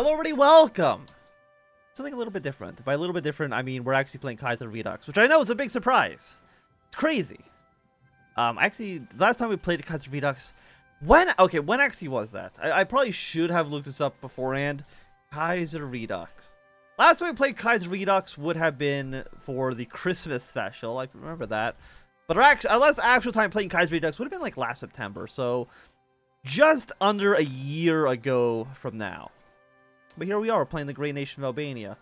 Hello, everybody, welcome! Something a little bit different. By a little bit different, I mean we're actually playing Kaiserredux, which I know is a big surprise. It's crazy. Actually, last time we played Kaiserredux, when actually was that? I probably should have looked this up beforehand. Kaiserredux. Last time we played Kaiserredux would have been for the Christmas special. I remember that. But our last actual time playing Kaiserredux would have been like last September, so just under a year ago from now. But here we are, playing the great nation of Albania.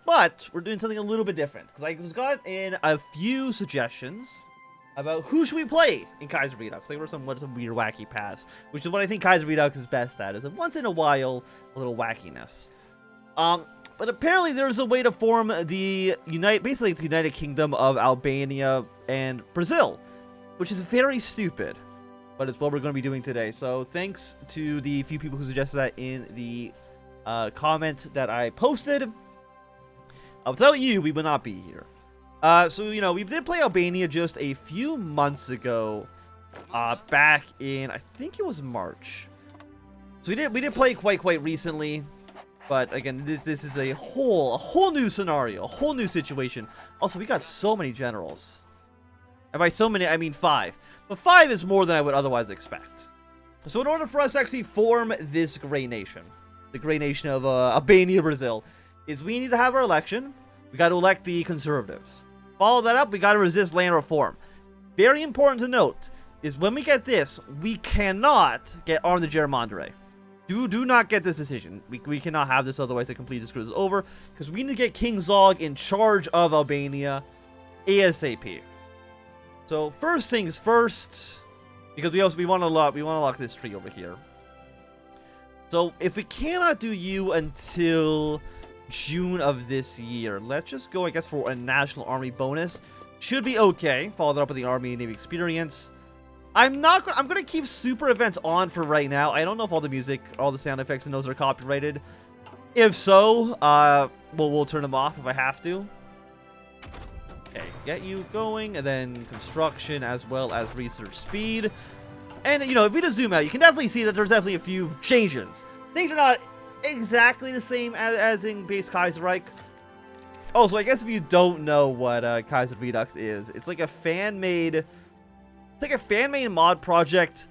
But we're doing something a little bit different, because I just got in a few suggestions about who should we play in Kaiserredux. They were some weird wacky paths, which is what I think Kaiserredux is best at, is a once in a while a little wackiness. But apparently there's a way to form the basically the United Kingdom of Albania and Brazil, which is very stupid, but it's what we're going to be doing today. So thanks to the few people who suggested that in the comments that I posted. Without you, we would not be here. So, you know, we did play Albania just a few months ago, back in, I think it was March. So we did play quite recently, but again, this is a whole new scenario, a whole new situation. Also, we got so many generals. And by so many, I mean 5. But 5 is more than I would otherwise expect. So in order for us to actually form this great nation, the great nation of Albania, Brazil, is we need to have our election. We got to elect the conservatives. Follow that up, we got to resist land reform. Very important to note is when we get this, we cannot get armed to Gerrymandering. Do not get this decision. We cannot have this, otherwise it completely screws us over. Because we need to get King Zog in charge of Albania ASAP. So first things first, because we want to lock this tree over here. So if we cannot do you until June of this year, let's just go, I guess, for a National Army bonus. Should be okay. Follow that up with the Army and Navy experience. I'm going to keep super events on for right now. I don't know if all the music, all the sound effects and those are copyrighted. If so, we'll turn them off if I have to. Okay, get you going, and then construction as well as research speed. And, you know, if we just zoom out, you can definitely see that there's definitely a few changes. Things are not exactly the same as in base Kaiserreich. Also, I guess if you don't know what Kaiserredux is, it's like a fan-made mod project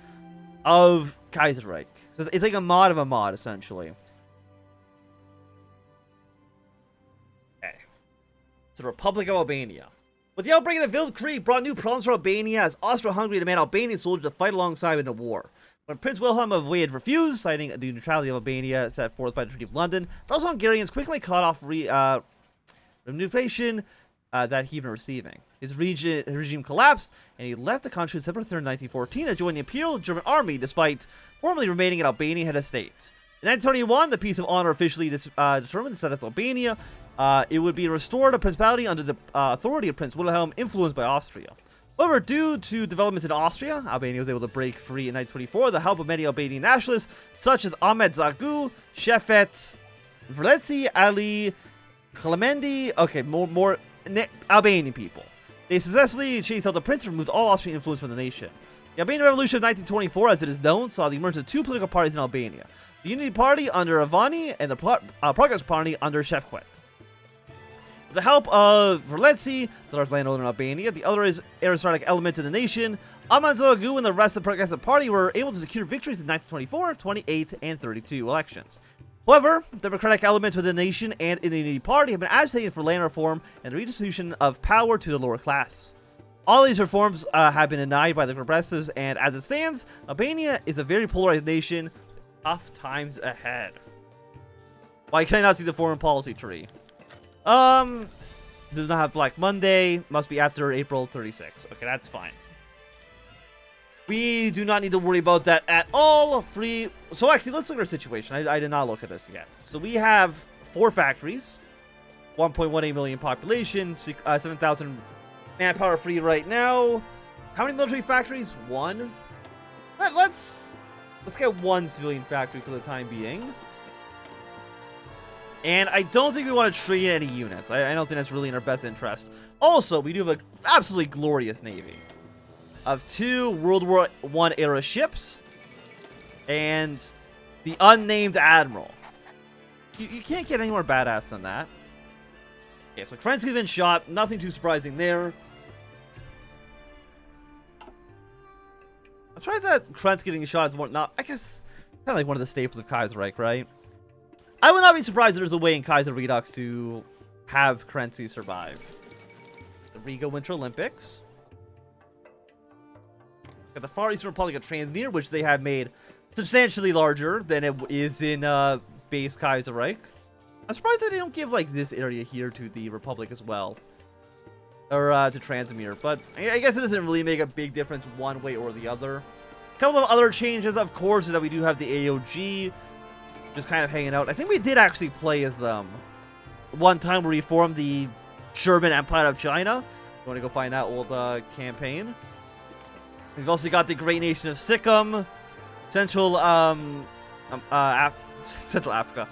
of Kaiserreich. So it's like a mod of a mod, essentially. Okay. It's the Republic of Albania. With the outbreak of the Wild Krieg brought new problems for Albania, as Austro-Hungary demanded Albanian soldiers to fight alongside in the war. When Prince Wilhelm of WWII refused, citing the neutrality of Albania set forth by the Treaty of London, those Hungarians quickly cut off remuneration that he'd been receiving. His regime collapsed, and he left the country on September 3rd, 1914 to join the Imperial German Army, despite formally remaining an Albanian head of state. In 1921, the Peace of Honor officially determined the status of Albania. It would be restored a principality under the authority of Prince Wilhelm, influenced by Austria. However, due to developments in Austria, Albania was able to break free in 1924 with the help of many Albanian nationalists, such as Ahmet Zagu, Shefet, Vrleci, Ali, Clemendi, more Albanian people. They successfully chased out the prince and removed all Austrian influence from the nation. The Albanian Revolution of 1924, as it is known, saw the emergence of 2 political parties in Albania. The Unity Party under Avani and the Progress Party under Shefquet. With the help of Vrleci, the largest landowner in Albania, the other aristocratic elements in the nation, Ahmet Zagu and the rest of the Progressive Party were able to secure victories in 1924, 28, and 32 elections. However, democratic elements within the nation and in the Unity Party have been agitating for land reform and the redistribution of power to the lower class. All these reforms have been denied by the progressives, and as it stands, Albania is a very polarized nation. Tough times ahead. Why can I not see the foreign policy tree? Does not have Black Monday. Must be after April 36. Okay, that's fine. We do not need to worry about that at all. Free. So actually, let's look at our situation. I did not look at this yet. So we have 4 factories, 1.18 million population, 7,000 manpower free right now. How many military factories? 1. Let's get 1 civilian factory for the time being. And I don't think we want to trade any units. I don't think that's really in our best interest. Also, we do have an absolutely glorious navy of 2 World War I era ships and the unnamed admiral. You can't get any more badass than that. Okay, so Kerensky's been shot. Nothing too surprising there. I'm surprised that Kerensky getting shot is more not. I guess kind of like one of the staples of Kaiserreich, right? I would not be surprised if there's a way in Kaiserredux to have Kerensky survive. The Riga Winter Olympics. Got the Far Eastern Republic of Transmir, which they have made substantially larger than it is in base Kaiserreich. I'm surprised that they don't give like this area here to the Republic as well. Or to Transmir. But I guess it doesn't really make a big difference one way or the other. A couple of other changes, of course, is that we do have the AOG just kind of hanging out. I think we did actually play as them one time where we formed the German Empire of China. You want to go find that old campaign. We've also got the Great Nation of Sikkim, Central Central Africa.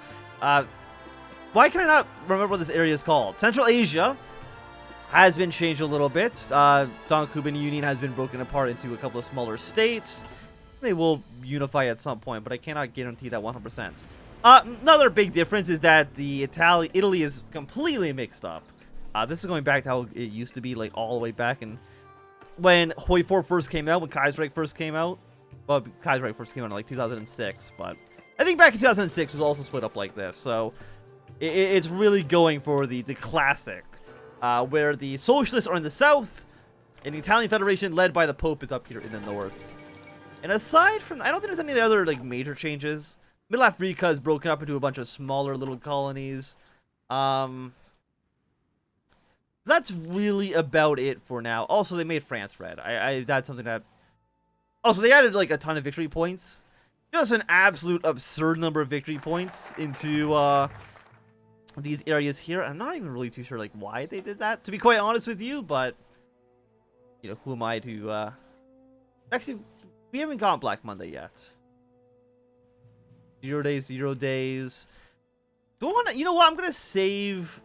Why can I not remember what this area is called? Central Asia has been changed a little bit. Don-Cuban Union has been broken apart into a couple of smaller states. They will unify at some point, but I cannot guarantee that 100%. Another big difference is that the Italy is completely mixed up. This is going back to how it used to be, like all the way back in when HOI4 first came out, when Kaiserreich first came out. Well, Kaiserreich first came out in like 2006, but I think back in 2006 it was also split up like this. So it's really going for the classic, where the socialists are in the south, and the Italian Federation led by the Pope is up here in the north. And aside from, I don't think there's any other like major changes. Middle Africa is broken up into a bunch of smaller little colonies. That's really about it for now. Also, they made France red. That's something that. Also, they added like a ton of victory points. Just an absolute absurd number of victory points into these areas here. I'm not even really too sure like why they did that, to be quite honest with you. But you know, who am I to? Actually, we haven't gotten Black Monday yet. 0 days, 0 days. Do I want to? You know what? I'm gonna save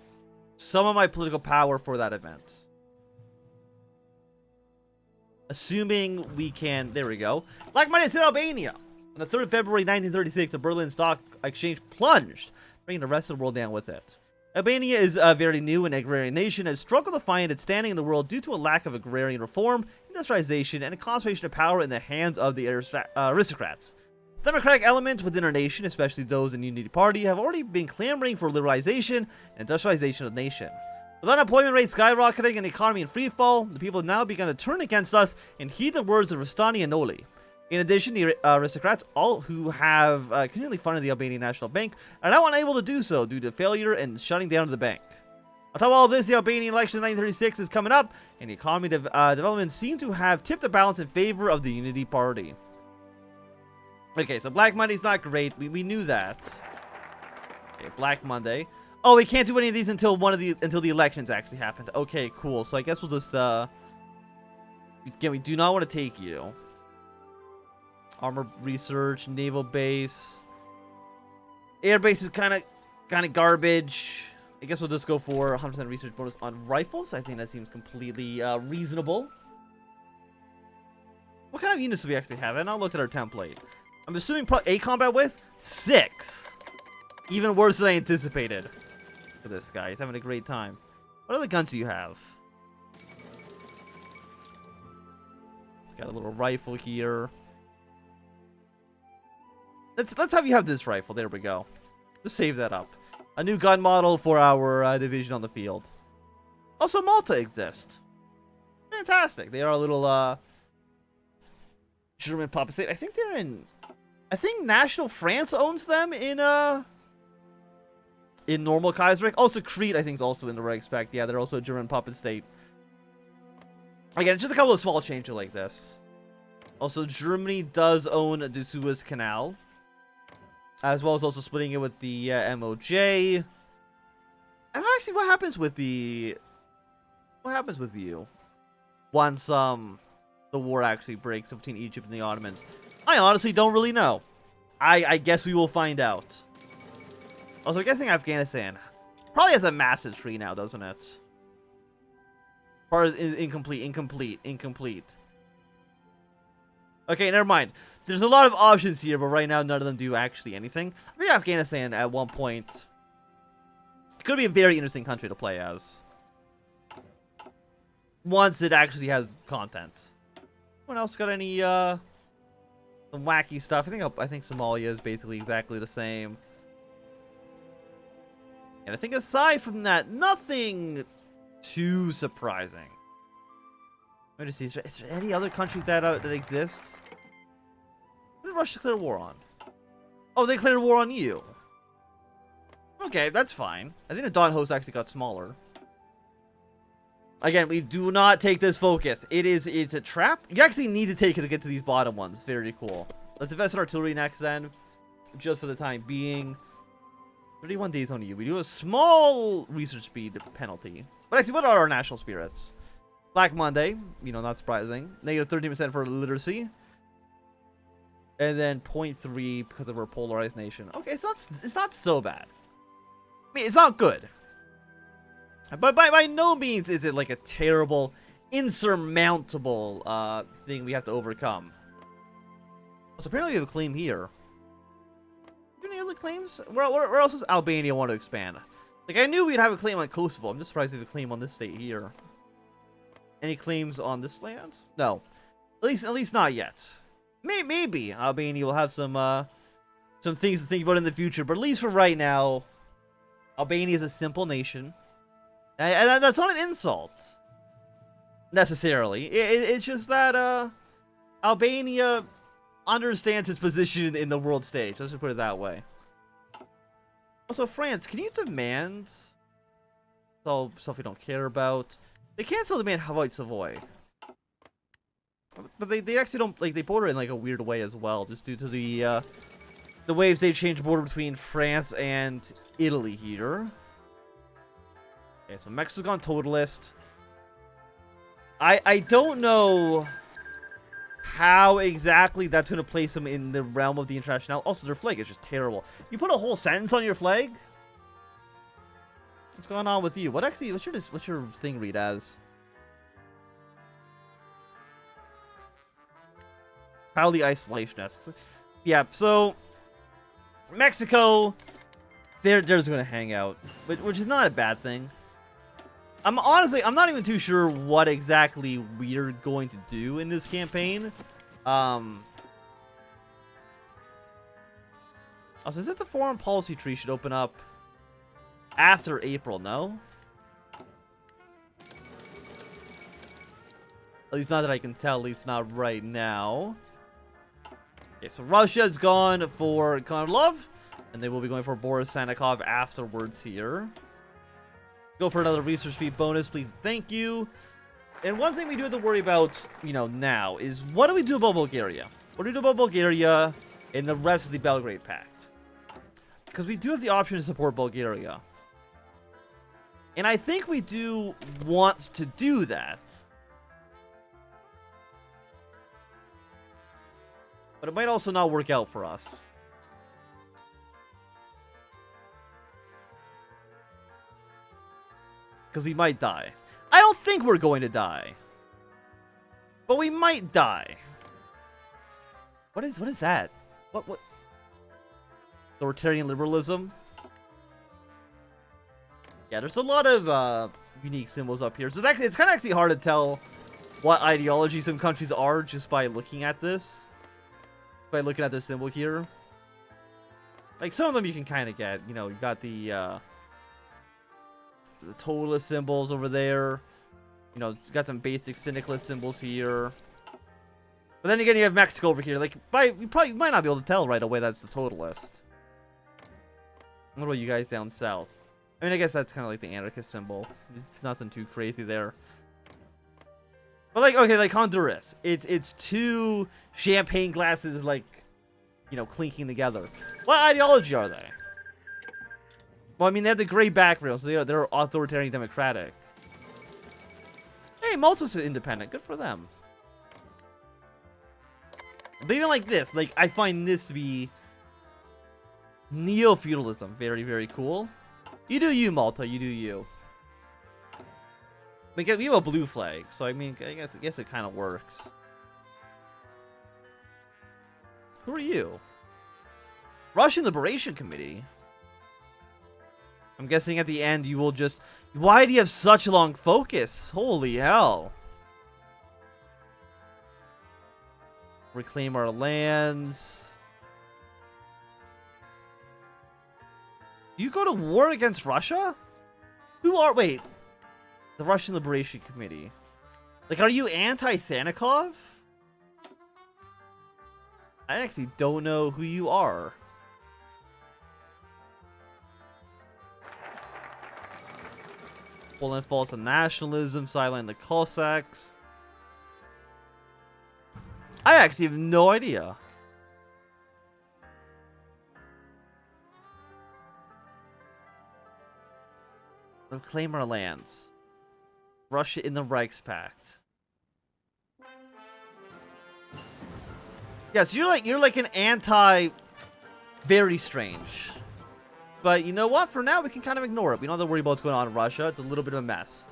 some of my political power for that event. Assuming we can. There we go. Black Monday in Albania. On the 3rd of February 1936, the Berlin Stock Exchange plunged, bringing the rest of the world down with it. Albania is a very new and agrarian nation, has struggled to find its standing in the world due to a lack of agrarian reform, industrialization, and a concentration of power in the hands of the aristocrats. Democratic elements within our nation, especially those in the Unity Party, have already been clamoring for liberalization and industrialization of the nation. With unemployment rates skyrocketing and the economy in freefall, the people have now begun to turn against us and heed the words of Rustani and Noli. In addition, the aristocrats, all who have continually funded the Albanian National Bank, are now unable to do so due to failure and shutting down of the bank. On top of all this, the Albanian election in 1936 is coming up, and the economy development seem to have tipped the balance in favor of the Unity Party. Okay, so Black Monday's not great. We knew that. Okay, Black Monday. Oh, we can't do any of these until the elections actually happened. Okay, cool. So I guess we'll just again, we do not want to take you. Armor research, naval base, air base is kind of garbage. I guess we'll just go for 100% research bonus on rifles. I think that seems completely reasonable. What kind of units do we actually have? And I'll look at our template. I'm assuming a combat width 6. Even worse than I anticipated. Look at this guy. He's having a great time. What other guns do you have? Got a little rifle here. Let's have you have this rifle. There we go. Just save that up. A new gun model for our division on the field. Also, Malta exists. Fantastic. They are a little German puppet state. I think they're in. I think National France owns them in normal Kaiserreich. Also, Crete I think is also in the Reichspakt. Yeah, they're also a German puppet state. Again, just a couple of small changes like this. Also, Germany does own the Suez Canal, as well as also splitting it with the MOJ. And actually, what happens with you once the war actually breaks between Egypt and the Ottomans? I honestly don't really know. I guess we will find out. Also, guessing Afghanistan probably has a massive tree now, doesn't it? Part is incomplete. Okay, never mind. There's a lot of options here, but right now none of them do actually anything. I mean, Afghanistan at one point could be a very interesting country to play as. Once it actually has content. Anyone else got any some wacky stuff? I think Somalia is basically exactly the same. And I think aside from that, nothing too surprising. Let me just see. Is there any other countries that exists? What did Russia declare war on? Oh, they declared war on you. Okay, that's fine. I think the Dawn host actually got smaller. Again, we do not take this focus. It's a trap. You actually need to take it to get to these bottom ones. Very cool. Let's invest in artillery next then. Just for the time being. 31 days on you. We do a small research speed penalty. But actually, what are our national spirits? Black Monday. You know, not surprising. Negative 13% for literacy. And then 0.3 because of our polarized nation. Okay, it's not so bad. I mean, it's not good. But by no means is it like a terrible, insurmountable thing we have to overcome. So apparently we have a claim here. Any other claims? Where else does Albania want to expand? Like, I knew we'd have a claim on Kosovo. I'm just surprised we have a claim on this state here. Any claims on this land? No. At least not yet. Maybe Albania will have some things to think about in the future. But at least for right now, Albania is a simple nation. And that's not an insult, necessarily. It's just that Albania understands its position in the world stage. Let's just put it that way. Also, France, can you demand stuff we don't care about? They can still demand HOI4. But they actually don't, like, they border in like a weird way as well, just due to the waves they change border between France and Italy here. Okay, so Mexico's gone totalist. I don't know how exactly that's going to place them in the realm of the international. Also, their flag is just terrible. You put a whole sentence on your flag? What's going on with you? What's your thing read as? Proudly isolationists. Yeah, so Mexico, they're just going to hang out, which is not a bad thing. I'm not even too sure what exactly we're going to do in this campaign. Also, is it the foreign policy tree should open up after April? No? At least not that I can tell, at least not right now. Okay, so Russia's gone for Konarlov, and they will be going for Boris Sannikov afterwards here. Go for another research speed bonus, please. Thank you. And one thing we do have to worry about, you know, now is what do we do about Bulgaria? What do we do about Bulgaria and the rest of the Belgrade Pact? Because we do have the option to support Bulgaria. And I think we do want to do that. But it might also not work out for us. Because we might die. I don't think we're going to die. But we might die. What is that? What? Authoritarian liberalism? Yeah, there's a lot of unique symbols up here. So it's kind of actually hard to tell what ideology some countries are just by looking at this. By looking at this symbol here. Like, some of them you can kind of get. You know, you've got the totalist symbols over there. You know, it's got some basic syndicalist symbols here. But then again, you have Mexico over here. Like, you probably might not be able to tell right away that's the totalist. What about you guys down south? I mean, I guess that's kind of like the anarchist symbol. It's nothing too crazy there. But like, okay, like Honduras. It's two champagne glasses, like, you know, clinking together. What ideology are they? Well, I mean, they have the gray background, so they're authoritarian democratic. Hey, Malta's independent. Good for them. But even like this, like, I find this to be neo-feudalism. Very, very cool. You do you, Malta. You do you. I mean, we have a blue flag, so I mean, I guess it kind of works. Who are you? Russian Liberation Committee? I'm guessing at the end you will just... Why do you have such a long focus? Holy hell. Reclaim our lands. Do you go to war against Russia? Who are... Wait. The Russian Liberation Committee. Like, are you anti-Thanikov? I actually don't know who you are. Poland falls to nationalism, sideline the Cossacks. I actually have no idea. Reclaim our lands. Russia in the Reichspakt. Yeah, so you're like an anti... Very strange. But you know what? For now, we can kind of ignore it. We don't have to worry about what's going on in Russia. It's a little bit of a mess.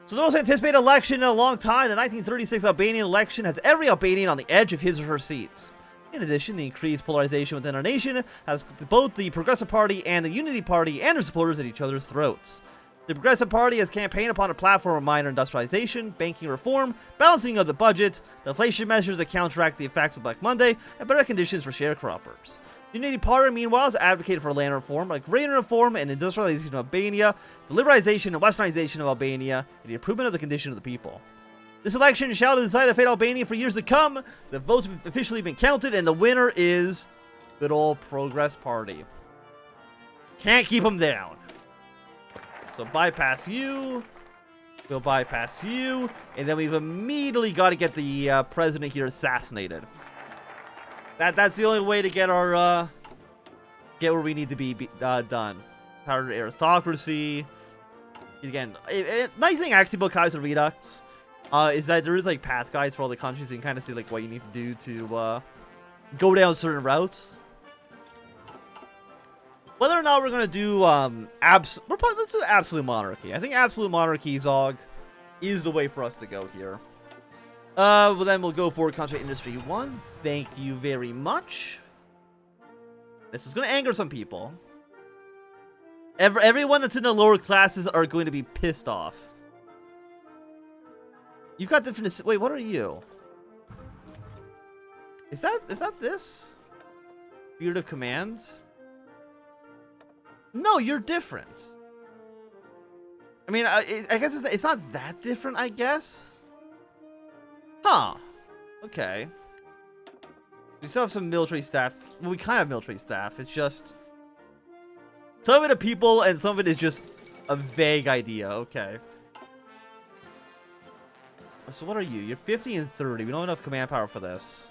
So the most anticipated election in a long time, the 1936 Albanian election has every Albanian on the edge of his or her seat. In addition, the increased polarization within our nation has both the Progressive Party and the Unity Party and their supporters at each other's throats. The Progressive Party has campaigned upon a platform of minor industrialization, banking reform, balancing of the budget, the inflation measures that counteract the effects of Black Monday, and better conditions for sharecroppers. The Unity Party, meanwhile, has advocated for land reform, like greater reform and industrialization of Albania, the liberalization and westernization of Albania, and the improvement of the condition of the people. This election shall decide the fate of Albania for years to come. The votes have officially been counted, and the winner is good old Progress Party. Can't keep them down. So bypass you. We'll bypass you. And then we've immediately got to get the president here assassinated. That's the only way to get our get where we need to be done. Power to aristocracy. Again, nice thing actually about Kaiserredux is that there is like path guides for all the countries. So you can kind of see like what you need to do to go down certain routes. Whether or not we're gonna do let's do absolute monarchy. I think absolute monarchy, Zog, is the way for us to go here. Well then we'll go for Country Industry 1. Thank you very much. This is gonna anger some people. Everyone that's in the lower classes are going to be pissed off. You've got different... Wait, what are you? Is that this? Beard of Commands? No, you're different. I mean, I guess it's not that different, I guess. Huh. Okay. We still have some military staff. Well, we kind of have military staff. It's just... Some of it are people, and some of it is just a vague idea. Okay. So what are you? You're 50 and 30. We don't have enough command power for this.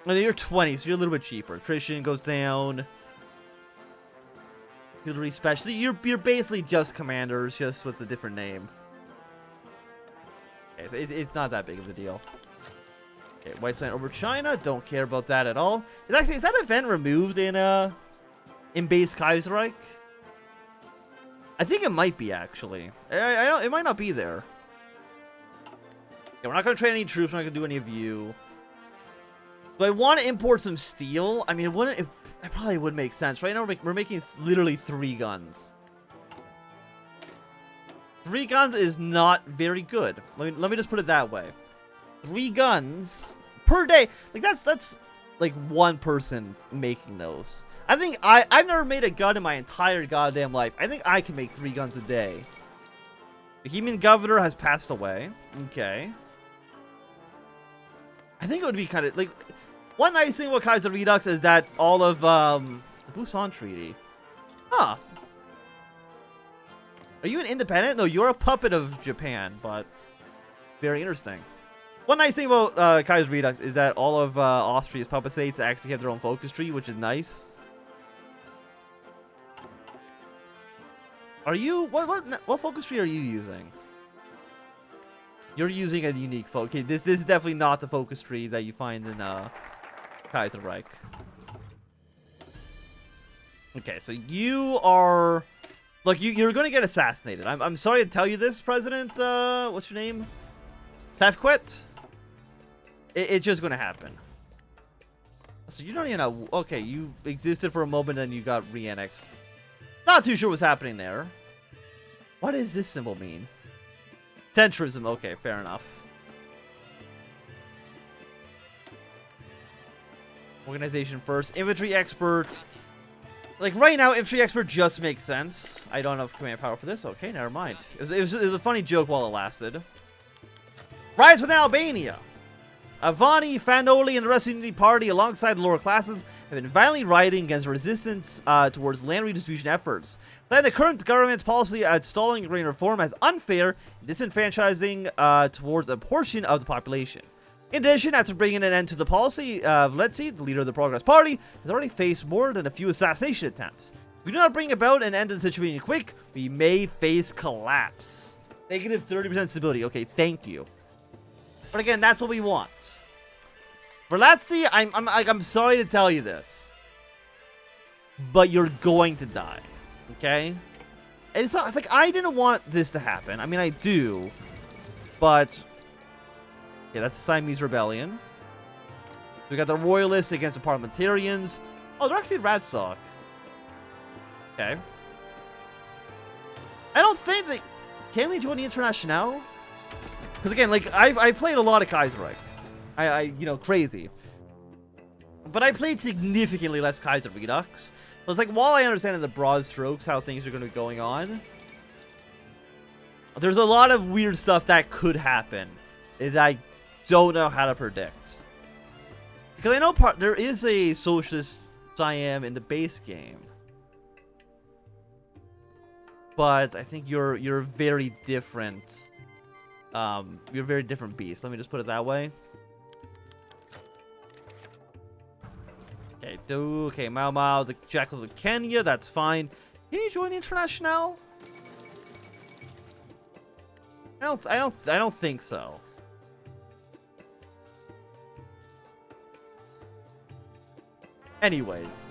And then you're 20, so you're a little bit cheaper. Attrition goes down. Artillery specialty. You're basically just commanders, just with a different name. Okay, so it's not that big of a deal. Okay, White Sign over China. Don't care about that at all. Is that event removed in base Kaiserreich? I think it might be actually. I don't. It might not be there. Okay, we're not gonna train any troops. We're not gonna do any of you. Do I want to import some steel? I mean, it probably would make sense. Right now, we're making literally 3 guns. 3 guns is not very good. Let me just put it that way. 3 guns per day. Like that's like one person making those. I think I've never made a gun in my entire goddamn life. I think I can make 3 guns a day. The Bohemian governor has passed away. Okay. I think it would be kind of like... One nice thing about Kaiserredux is that all of the Busan Treaty. Huh. Are you an independent? No, you're a puppet of Japan, but very interesting. One nice thing about Kaiserredux is that all of Austria's puppet states actually have their own focus tree, which is nice. Are you... What focus tree are you using? You're using a unique focus. Okay, this is definitely not the focus tree that you find in Kaiserreich. Okay, so you are... Look, you're going to get assassinated. I'm sorry to tell you this, President... what's your name? Safquet? It's just going to happen. So you don't even know. Okay, you existed for a moment and you got re-annexed. Not too sure what's happening there. What does this symbol mean? Centrism. Okay, fair enough. Organization first. Infantry expert. Like, right now, infantry expert just makes sense. I don't have command power for this. Okay, never mind. It was a funny joke while it lasted. Rise within Albania. Avani, Fanoli, and the rest of the Unity Party, alongside the lower classes, have been violently rioting against resistance towards land redistribution efforts. Then the current government's policy at stalling agrarian reform as unfair and disenfranchising towards a portion of the population. In addition, after bringing an end to the policy, Vletsi, the leader of the Progress Party, has already faced more than a few assassination attempts. If we do not bring about an end to the situation quick, we may face collapse. Negative 30% stability. Okay, thank you. But again, that's what we want. Vletsi, I'm sorry to tell you this, but you're going to die. Okay? And it's like I didn't want this to happen. I mean, I do, but. Okay, that's the Siamese Rebellion. We got the Royalists against the Parliamentarians. Oh, they're actually Radstock. Okay. I don't think they... Can they join the Internationale? Because again, like, I played a lot of Kaiserreich. You know, crazy. But I played significantly less Kaiserredux. So it's like, while I understand in the broad strokes how things are going to be going on, there's a lot of weird stuff that could happen. I don't know how to predict. Because I know there is a socialist Siam in the base game. But I think you're very different. You're a very different beast. Let me just put it that way. Okay, okay, Mau Mau, the Jackals of Kenya, that's fine. Can you join the Internationale? I don't think so. Anyways,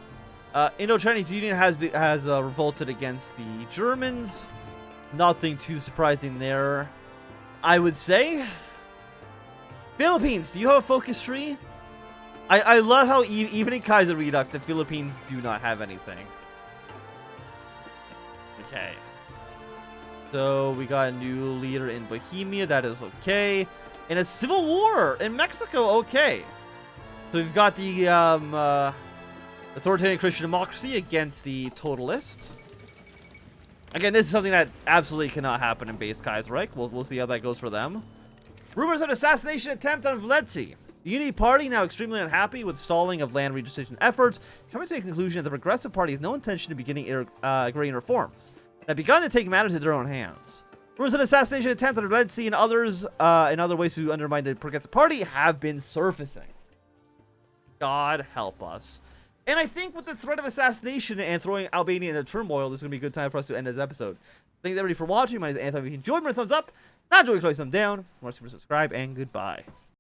Indo-Chinese Union has revolted against the Germans. Nothing too surprising there, I would say. Philippines, do you have a focus tree? I love how even in Kaiserredux, the Philippines do not have anything. Okay. So we got a new leader in Bohemia. That is okay. In a civil war in Mexico. Okay. So we've got the authoritarian Christian democracy against the totalist. Again, this is something that absolutely cannot happen in base Kaiserreich. We'll see how that goes for them. Rumors of an assassination attempt on Vletsi. The Unity Party, now extremely unhappy with stalling of land redistribution efforts, coming to the conclusion that the Progressive Party has no intention of beginning agrarian reforms. They have begun to take matters into their own hands. Rumors of an assassination attempt on Vletsi and others in other ways to undermine the Progressive Party have been surfacing. God help us. And I think with the threat of assassination and throwing Albania into turmoil, this is going to be a good time for us to end this episode. Thanks everybody for watching. My name is Anthony. If you enjoyed, give me a thumbs up. Not enjoying, please thumb down. If you want to subscribe, and goodbye.